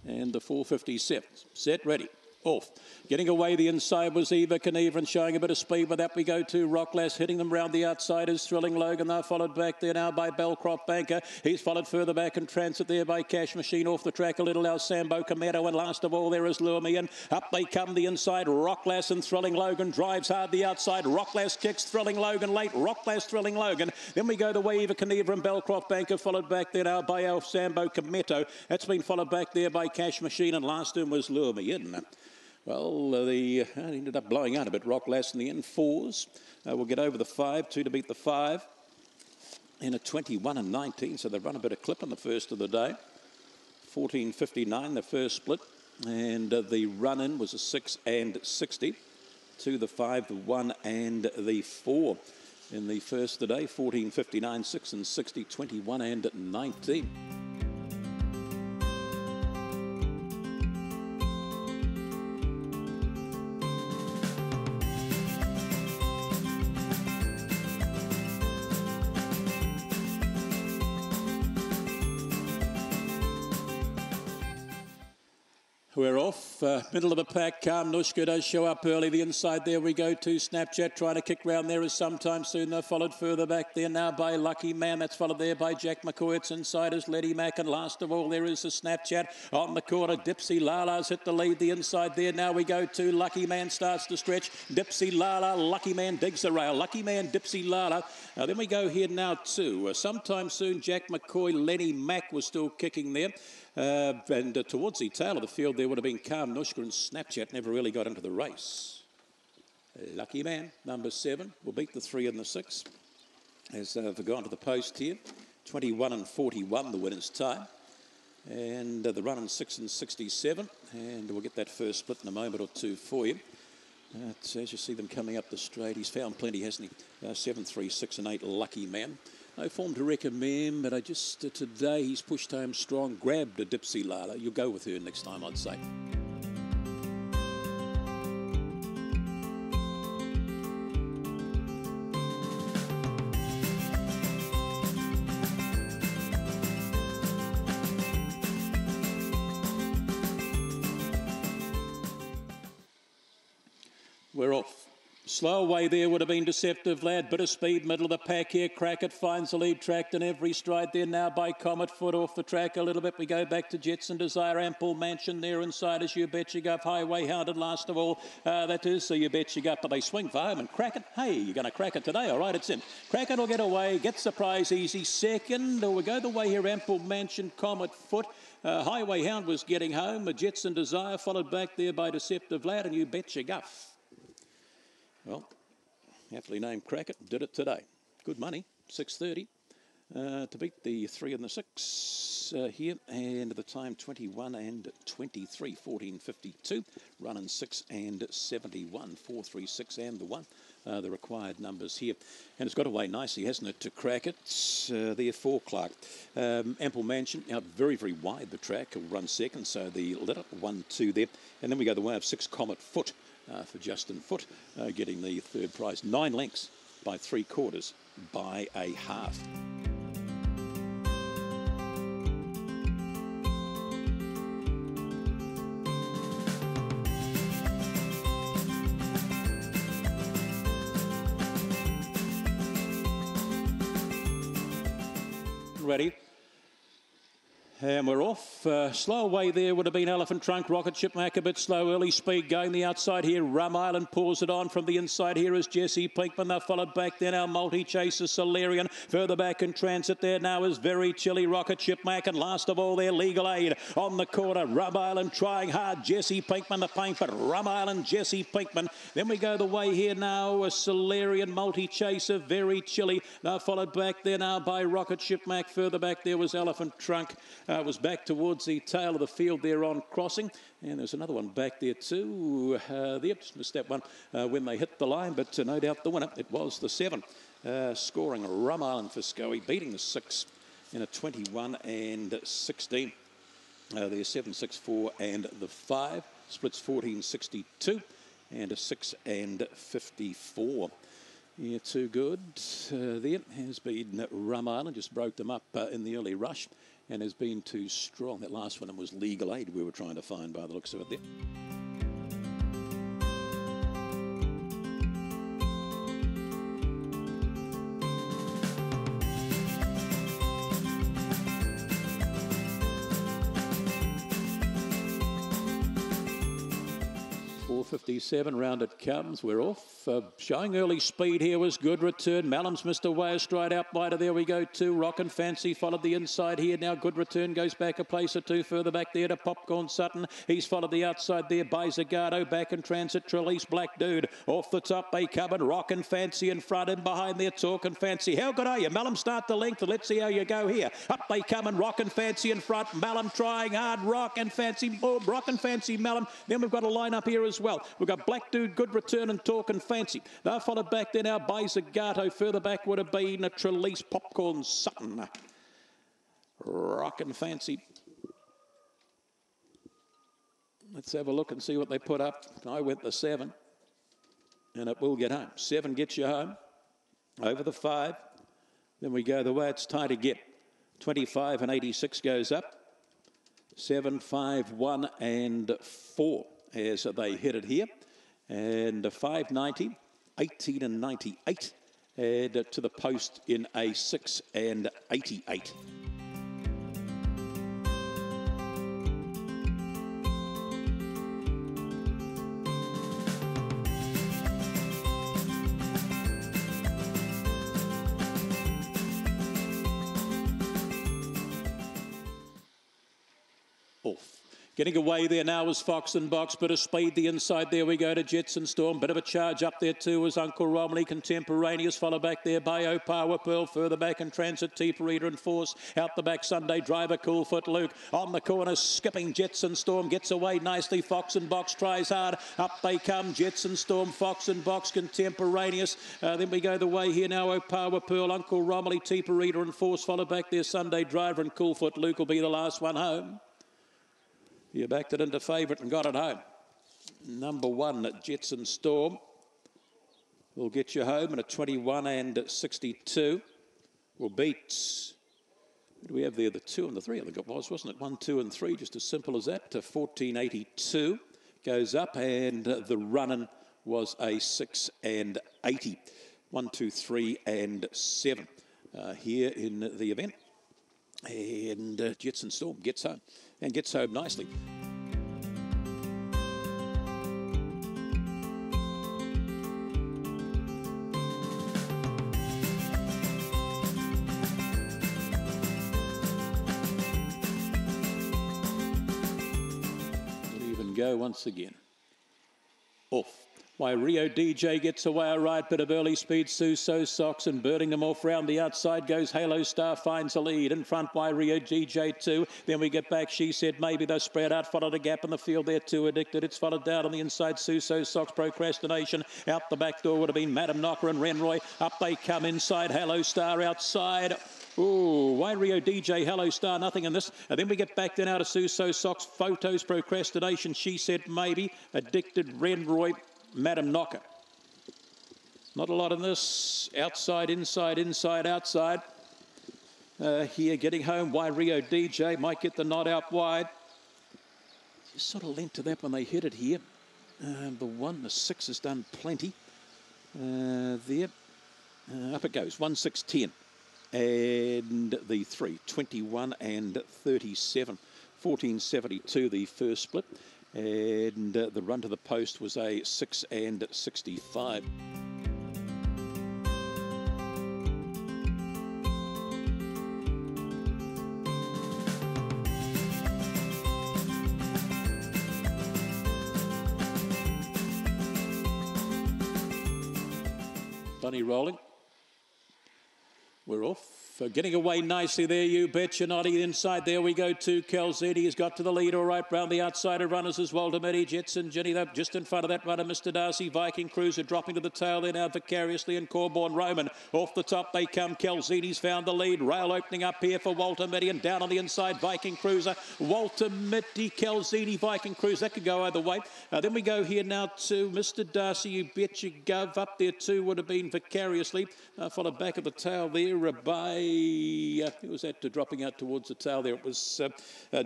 And the 457. Set, ready. Off. Getting away the inside was Eva Kniever and showing a bit of speed. With that we go to Rocklass, hitting them round the outside is Thrilling Logan. They're followed back there now by Belcroft Banker. He's followed further back in transit there by Cash Machine. Off the track a little now Sambo Cometto, and last of all there is Lure Me In. Up they come the inside. Rocklass and Thrilling Logan drives hard the outside. Rocklass kicks Thrilling Logan late. Rocklass Thrilling Logan. Then we go the way Eva Kniever and Belcroft Banker, followed back there now by our Sambo Cometto. That's been followed back there by Cash Machine, and last one was Lure Me In. Well, they ended up blowing out a bit. Rocklass in the end, 4s. We'll get over the 5, 2 to beat the 5. In a 21 and 19, so they've run a bit of clip on the first of the day. 14.59, the first split. And the run-in was a 6 and 60. 2, the 5, the 1 and the 4. In the first of the day, 14.59, 6 and 60, 21 and 19. We're off. Middle of the pack. Nushka does show up early. The inside there we go to Snapchat, trying to kick round there is sometime soon. They're followed further back there now by Lucky Man. That's followed there by Jack McCoy. It's inside is Letty Mack. And last of all there is the Snapchat on the corner. Dipsy Lala's hit the lead. The inside there now we go to Lucky Man starts to stretch. Dipsy Lala. Lucky Man digs the rail. Lucky Man, Dipsy Lala. Then we go here now to sometime soon. Jack McCoy, Lenny Mack was still kicking there. And towards the tail of the field there would have been Calm Nushka, and Snapchat never really got into the race. Lucky Man, number 7, will beat the 3 and the 6. As they've gone to the post here. 21 and 41, the winner's time. And the run in 6 and 67. And we'll get that first split in a moment or two for you. As you see them coming up the straight, he's found plenty, hasn't he? 7, 3, 6 and 8, Lucky Man. No form to recommend, but I just, today he's pushed home strong, grabbed a Dipsy Lala. You'll go with her next time, I'd say. We're off. Slow away there would have been Deceptive Lad. Bit of speed, middle of the pack here. Crackett finds the lead, tracked in every stride there now by Comet. Foot off the track a little bit. We go back to Jetson Desire. Ample Mansion there inside as You Bet You Guff. Highway Hounded last of all. That is so You Bet You Guff. But they swing for home and Crackett. Hey, you're going to crack it today. All right, it's in. Crackett will get away. Gets the prize easy. Second. We go the way here. Ample Mansion, Comet, Foot. Highway Hound was getting home. Jetson Desire followed back there by Deceptive Lad and You Bet You Guff. Well, aptly named Crackett, did it today. Good money, 6.30 to beat the 3 and the 6 here. And the time 21 and 23, 14.52. Running 6 and 71, 4.36 and the 1. The required numbers here. And it's got away nicely, hasn't it, to Crackett there for Clark. Ample Mansion out very, very wide the track. Will run second, so the letter 1, 2 there. And then we go the way of 6 Comet Foot. For Justin Foot, getting the third prize. 9 lengths by 3/4 by a half. Ready? And we're off. Slow away there would have been Elephant Trunk. Rocket Ship Mac a bit slow. Early speed going the outside here. Rum Island pours it on. From the inside here is Jesse Pinkman. They're followed back there now. Multi-Chaser Solarian. Further back in transit there now is Very Chilly. Rocket Ship Mac. And last of all there, Legal Aid on the corner. Rum Island trying hard. Jesse Pinkman the paint, but Rum Island, Jesse Pinkman. Then we go the way here now. A Solarian, Multi-Chaser, Very Chilly. They're followed back there now by Rocket Ship Mac. Further back there was Elephant Trunk. Was back towards the tail of the field there on crossing. And there's another one back there too. There, just missed that one when they hit the line, but no doubt the winner, it was the 7. Scoring Rum Island for Scoey, beating the 6 in a 21 and 16. There's 7, 6, 4 and the 5. Splits 14.62 and a 6 and 54. Yeah, too good. There has been Rum Island, just broke them up in the early rush. and has been too strong. That last one was Legal Aid we were trying to find by the looks of it there. .457, round it comes. We're off. Showing early speed here was Good Return. Mallam's missed away a stride out wider. There we go too. Rockin' Fancy followed the inside here. Now Good Return goes back a place or two further back there to Popcorn Sutton. He's followed the outside there by Zagato. Back in transit. Trelise Black Dude. Off the top they come and Rockin' Fancy in front and behind there. Talkin' Fancy. How good are you? Mallam start the length. Let's see how you go here. Up they come and Rockin' Fancy in front. Mallam trying hard. Rockin' Fancy. Oh, Rockin' Fancy Mallam. Then we've got a line up here as well. We've got Black Dude, Good Return and Talkin' Fancy. They're followed back there now by Zagato. Further back would have been a Trelise Popcorn Sutton. Rockin' Fancy. Let's have a look and see what they put up. I went the 7 and it will get home. 7 gets you home. Over the 5. Then we go the way it's tight to get. 25 and 86 goes up. 7, 5, 1 and 4 as they hit it here. And 590, 18 and 98, and to the post in a 6 and 88. Off. Getting away there now was Fox and Box. Bit of speed the inside. There we go to Jetson Storm. Bit of a charge up there too was Uncle Romilly. Contemporaneous followed back there by Power Pearl. Further back in transit, Teeper Reader and Force. Out the back Sunday Driver, Coolfoot Luke. On the corner skipping Jetson Storm. Gets away nicely. Fox and Box tries hard. Up they come. Jetson Storm, Fox and Box, Contemporaneous. Then we go the way here now. Power Pearl, Uncle Romilly, Teeper Reader and Force. Followed back there Sunday Driver and Coolfoot Luke will be the last one home. You backed it into favourite and got it home. Number 1 at Jetson Storm will get you home in a 21 and 62. Will beat, what do we have there? The 2 and the 3, I think it was, wasn't it? 1, 2 and 3, just as simple as that. To 1482 goes up, and the running was a 6 and 80. 1, 2, 3 and 7 here in the event. And Jetson Storm gets home, and gets home nicely. We'll even go once again. Off. Why Rio DJ gets away a right bit of early speed. Suso Socks and burning them off round the outside goes Halo Star, finds a lead. In front Why Rio DJ 2. Then we get back. She said maybe they spread out. Followed a gap in the field there too. Addicted. It's followed down on the inside. Suso Socks, Procrastination. Out the back door would have been Madam Knocker and Renroy. Up they come inside. Halo Star outside. Ooh, why Rio DJ, Hello Star, nothing in this. And then we get back then out of Suso Socks. Photos, Procrastination. She said maybe. Addicted, Renroy. Madam Knocker. Not a lot in this. Outside, inside, inside, outside. Here, getting home. Why Rio DJ might get the nod out wide. Just sort of lent to that when they hit it here. The 6 has done plenty. There. Up it goes. 1, 6, 10. And the 3, 21 and 37. 1472, the first split. And the run to the post was a 6 and 65. Bunny rolling. We're off. Getting away nicely there, you betcha noddy. Inside there we go to Calzetti. Has got to the lead all right round the outside of runners as Walter Mitty, Jetson, Ginny, though, just in front of that runner, Mr. Darcy. Viking Cruiser dropping to the tail there now vicariously, and Corborn Roman. Off the top they come. Calzetti's found the lead. Rail opening up here for Walter Mitty, and down on the inside, Viking Cruiser. Walter Mitty, Calzetti, Viking Cruiser. That could go either way. Then we go here now to Mr. Darcy. You betcha Gov. Up there too would have been vicariously. Followed back at the tail there by who was that dropping out towards the tail there? It was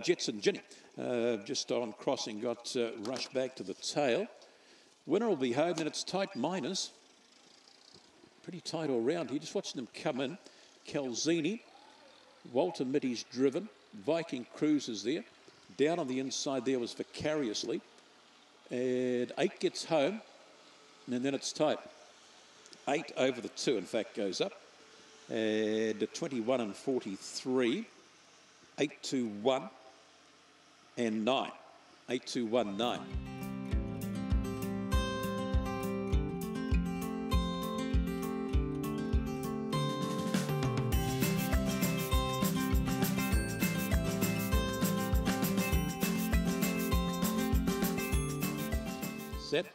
Jetson Ginny. Just on crossing, got rushed back to the tail. Winner will be home, and it's tight minors. Pretty tight all round here. Just watching them come in. Calzini, Walter Mitty's driven. Viking Cruisers there. Down on the inside there was Vicariously. And 8 gets home, and then it's tight. 8 over the 2, in fact, goes up. And 21 and 43. 8, 2, 1 and 9. 8, 2, 1, 9. Set.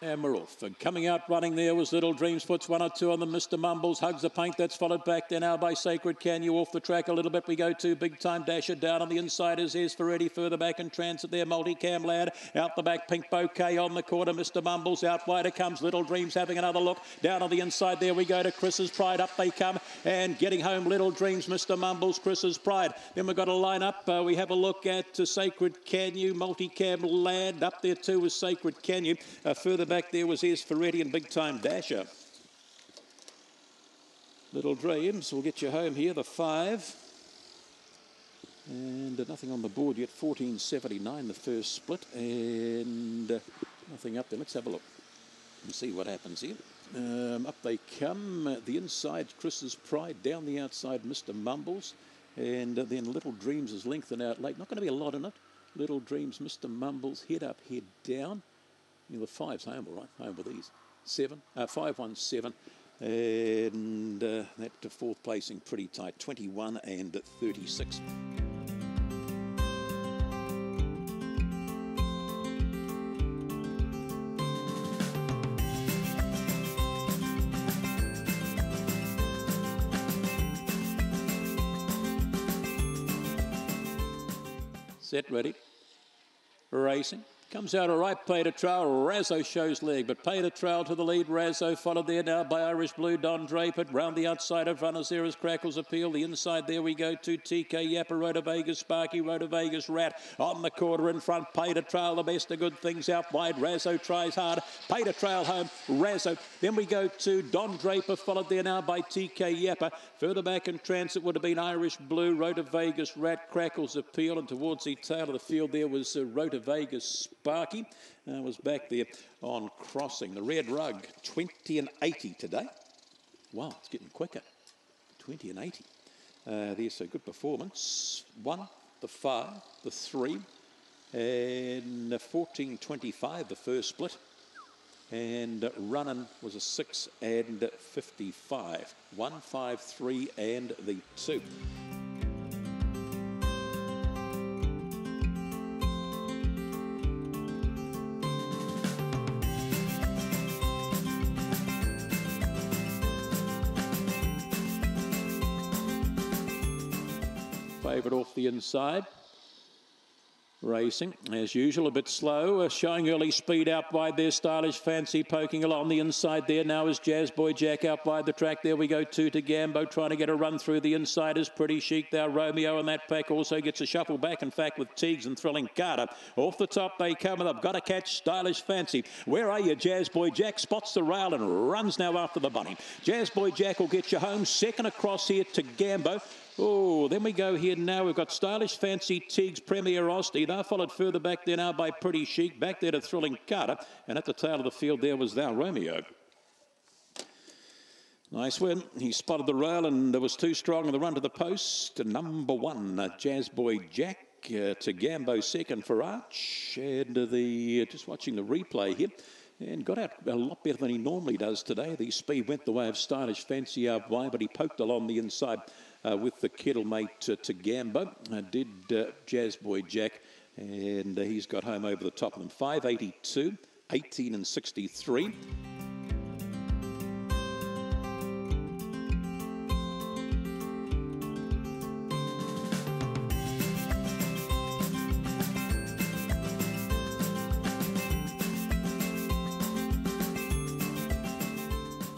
And we're off. And coming out running there was Little Dreams, puts 1 or 2 on them. Mr. Mumbles hugs the paint. That's followed back there now by Sacred Canyon. Off the track a little bit we go to. Big Time Dasher down on the inside is Ferretti. Further back in transit there. Multicam Lad. Out the back, Pink Bouquet on the quarter. Mr. Mumbles out wider comes Little Dreams having another look. Down on the inside there we go to Chris's Pride. Up they come and getting home Little Dreams, Mr. Mumbles, Chris's Pride. Then we've got a line up. We have a look at Sacred Canyon. Multicam Lad. Up there too was Sacred Canyon. Further back there was Ferretti and Big Time Dasher. Little Dreams will get you home here, the 5. And nothing on the board yet, 14.79 the first split. And nothing up there. Let's have a look and see what happens here. Up they come. The inside, Chris's Pride. Down the outside, Mr. Mumbles. And then Little Dreams is lengthened out late. Not going to be a lot in it. Little Dreams, Mr. Mumbles, head up, head down. The 5's home, all right, home with these. 5, 1, 7. And that to 4th placing pretty tight, 21 and 36. Set, ready. Racing. Comes out all right, Paid a Trail. Razzo shows leg, but Paid a Trail to the lead. Razzo followed there now by Irish Blue, Don Draper. Round the outside of runners there is Crackles Appeal. The inside there we go to TK Yappa, Rhoda Vegas, Sparky, Rhoda Vegas, Rat. On the quarter in front, Paid a Trail, the best of good things out wide. Razzo tries hard. Paid a Trail home, Razzo. Then we go to Don Draper, followed there now by TK Yappa. Further back in transit would have been Irish Blue, Rhoda Vegas, Rat, Crackles Appeal. And towards the tail of the field there was Rhoda Vegas, Sparky was back there on crossing. The red rug, 20 and 80 today. Wow, it's getting quicker. 20 and 80. There's a good performance. 1, the 5, the 3, and 14.25 the first split. And running was a 6 and 55. 1, 5, 3, and the 2. Favourite off the inside. Racing, as usual, a bit slow. Showing early speed out wide there. Stylish Fancy poking along the inside there. Now is Jazz Boy Jack out wide the track. There we go to Gambo trying to get a run through. The inside is Pretty Chic there. Romeo and that pack also gets a shuffle back, in fact, with Teagues and Thrilling Carter. Off the top they come and they've got to catch Stylish Fancy. Where are you, Jazz Boy Jack? Spots the rail and runs now after the bunny. Jazz Boy Jack will get you home. Second across here to Gambo. Oh, then we go here now. We've got Stylish Fancy, Teagues, Premier Osti. They're followed further back there now by Pretty Chic. Back there to Thrilling Carter. And at the tail of the field there was now Romeo. Nice win. He spotted the rail and was too strong in the run to the post. Number 1, Jazz Boy Jack. To Gambo second for Arch. And just watching the replay here. And got out a lot better than he normally does today. The speed went the way of Stylish Fancy out wide, but he poked along the inside with the kettle mate to Gambo. Did Jazz Boy Jack, and he's got home over the top of them. 5.82, 18 and 63.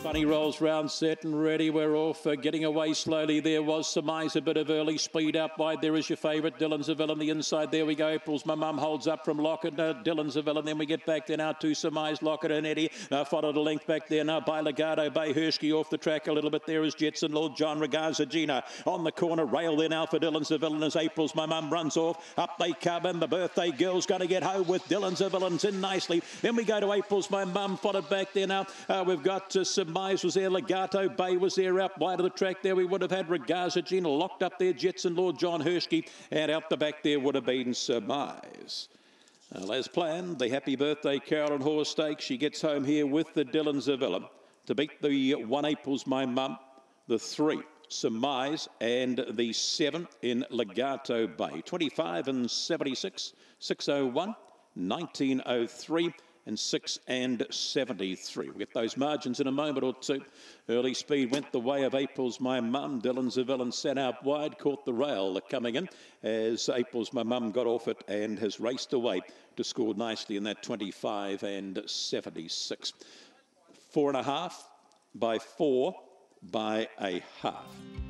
Funny rolls round, set and ready. We're off. Getting away slowly. There was Surmise, a bit of early speed out wide. There is your favourite, Dylan's a Villain. The inside, there we go. Aprils, my mum holds up from Lockett. Dylan's a Villain. Then we get back there now to Surmise, Lockett and Eddie. Followed a length back there now by Legato Bay. Hershey off the track a little bit. There is Jetson Lord John Regarza Gina on the corner rail there now for Dylan's a Villain as Aprils, my mum runs off. Up they come and the birthday girl's going to get home with Dylan's a Villain's in nicely. Then we go to Aprils, my mum, followed back there now. We've got Surmise was there, Legato Bay was there, out wide of the track there. We would have had Regarza Gina locked up there, Jetson Lord John Hershey, and out the back there would have been Surmise. As planned, the Happy Birthday Carolyn Horse Stakes. She gets home here with the Dylan's a Villain to beat the 1 Aprils, my mum, the 3 Surmise, and the 7 in Legato Bay. 25 and 76, 601, 1903. And 6 and 73. We'll get those margins in a moment or two. Early speed went the way of April's My Mum. Dylan's a Villain sat out wide, caught the rail coming in as April's My Mum got off it and has raced away to score nicely in that 25 and 76. 4.5 by 4 by a half.